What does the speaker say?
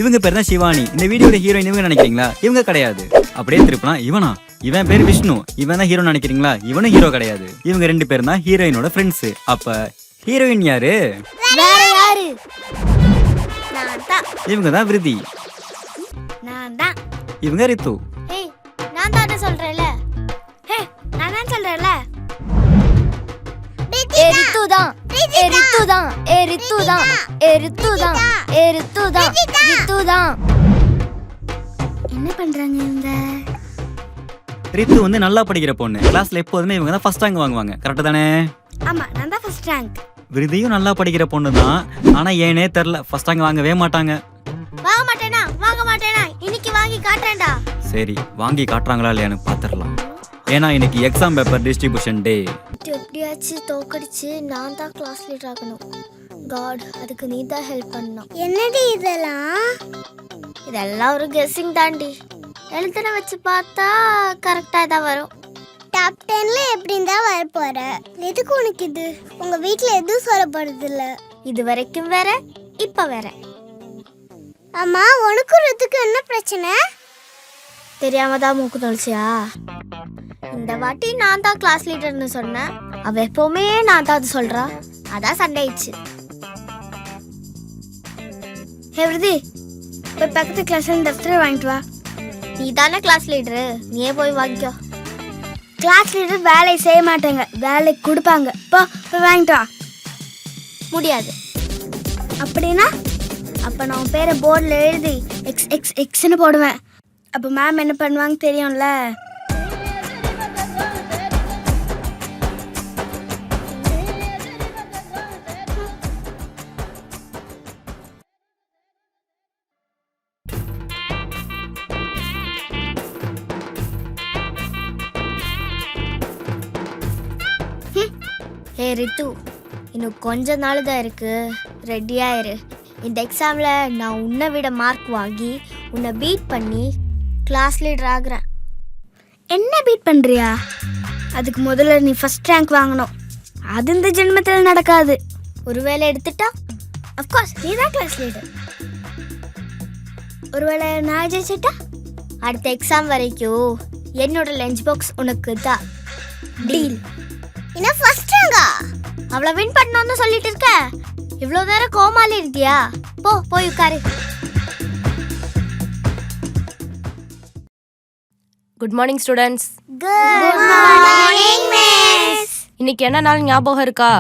இவங்க பேர் தான் சிவானி. இந்த வீடியோட ஹீரோயின் இவங்க நினைக்கிறீங்களா? இவங்க கிடையாது. அப்படியே திருப்பினா இவனா, இவன் பேர் விஷ்ணு, இவன் தான் ஹீரோ நினைக்கிறீங்களா? இவனும் ஹீரோ கிடையாது. இவங்க 2 பேரும் தான் ஹீரோயினோட ஃப்ரெண்ட்ஸ். அப்ப ஹீரோயின் யாரு? வேற யாரு? நான் தான். இவங்க தான் விருதி. நான் தான். இவங்க ரித்து. ஏய், நான் தானே சொல்றேன்ல. ஹே, நான் தான் சொல்றேன்ல. ஏ ரித்து தான். ஏ ரித்து தான். ஏ ரித்து தான். ஏ ரித்து தான். ஏ ரித்து தான். ரித்து தான். என்ன பண்றாங்க இவங்க? ரித்து வந்து நல்லா படிக்கிற பொண்ணு. கிளாஸ்ல எப்போதுமே இவங்க தான் ஃபர்ஸ்ட் ரேங்க் வாங்குவாங்க. கரெக்ட் தானே? ஆமா, நான் தான் ஃபர்ஸ்ட் ரேங்க். விருதியும் நல்லா படிக்கிற பொண்ணு தான். ஆனா ஏனே தெரியல, ஃபர்ஸ்ட் ரேங்க் வாங்கவே மாட்டாங்க. வாங்க மாட்டேனா? வாங்க மாட்டேனா? இன்னைக்கு வாங்கி காட்றேன்டா. சரி, வாங்கி காட்டுறாங்களா இல்லையான்னு பாத்துறலாம். ஏன்னா இன்னைக்கு எக்ஸாம் பேப்பர் டிஸ்ட்ரிபியூஷன் டே. எப்படியாச்சு தோக்கடிச்சு நான் தான் கிளாஸ் லீடர் ஆகணும். காட், அதுக்கு நீ தான் ஹெல்ப் பண்ணணும். என்னடி இதெல்லாம் ஒரு கெஸ்ஸிங் தாண்டி. எழுத்துன வச்சு பார்த்தா கரெக்டா தான் வரும். டாப் 10ல எப்படின்னு தான் வர போற. எதுக்கு உனக்கு இது? உங்க வீட்ல எதுவும் சொல்லப்படுது இல்ல. இது வரைக்கும் வேற, இப்ப வேற. அம்மா, உனக்கு ரித்துக்கு என்ன பிரச்சனை? தெரியாம தான் மூக்கு தொலைச்சியா? இந்த வாட்டி நான் தான் கிளாஸ் லீடர்னு சொன்னேன். அவ எப்பவுமே நான் தான் அது சொல்றா. அதான் சண்டை ஆயிடுச்சு. ஹே விருதி, போய் பக்கத்து கிளாஸ்ல டஸ்டர் வாங்கிட்டு வா. நீ தானே கிளாஸ் லீடரு, நீயே போய் வாங்கிக்கோ. கிளாஸ் லீடர் வேலையை செய்ய மாட்டாங்க, வேலை கொடுப்பாங்க. போய் வாங்கிட்டு வா. முடியாது. அப்படின்னா அப்போ நான் உன் பேரை போர்டில் எழுதி எக்ஸ் எக்ஸ் எக்ஸ்ன்னு போடுவேன். அப்போ மேம் என்ன பண்ணுவாங்க தெரியும்ல. ஹே ரித்து, இன்னும் கொஞ்ச நாள் தான் இருக்கு, ரெடியாயிரு. இந்த எக்ஸாமில் நான் உன்னை விட மார்க் வாங்கி உன்னை பீட் பண்ணி கிளாஸ் லீடர் ஆகுறேன். என்ன பீட் பண்ணுறியா? அதுக்கு முதல்ல நீ ஃபர்ஸ்ட் ரேங்க் வாங்கணும். அது இந்த ஜென்மத்தில் நடக்காது. ஒருவேளை எடுத்துட்டா அஃப்கோர்ஸ் நீ தான் கிளாஸ் லீடர். ஒருவேளை நான் ஜெயிச்சிட்டா அடுத்த எக்ஸாம் வரைக்கும் என்னோட லஞ்ச் பாக்ஸ் உனக்கு தான். டீல். என்ன ஃபர்ஸ்ட் ரேங்கா? அவளை வின் பண்ணணும்னு சொல்லிட்டு இருக்க. இவ்வளோ நேரம் கோமாளி இருக்கியா? போய் உட்காரு. Good morning students. Good morning miss. இன்னைக்கு என்ன நாள் ஞாபகம் இருக்கா?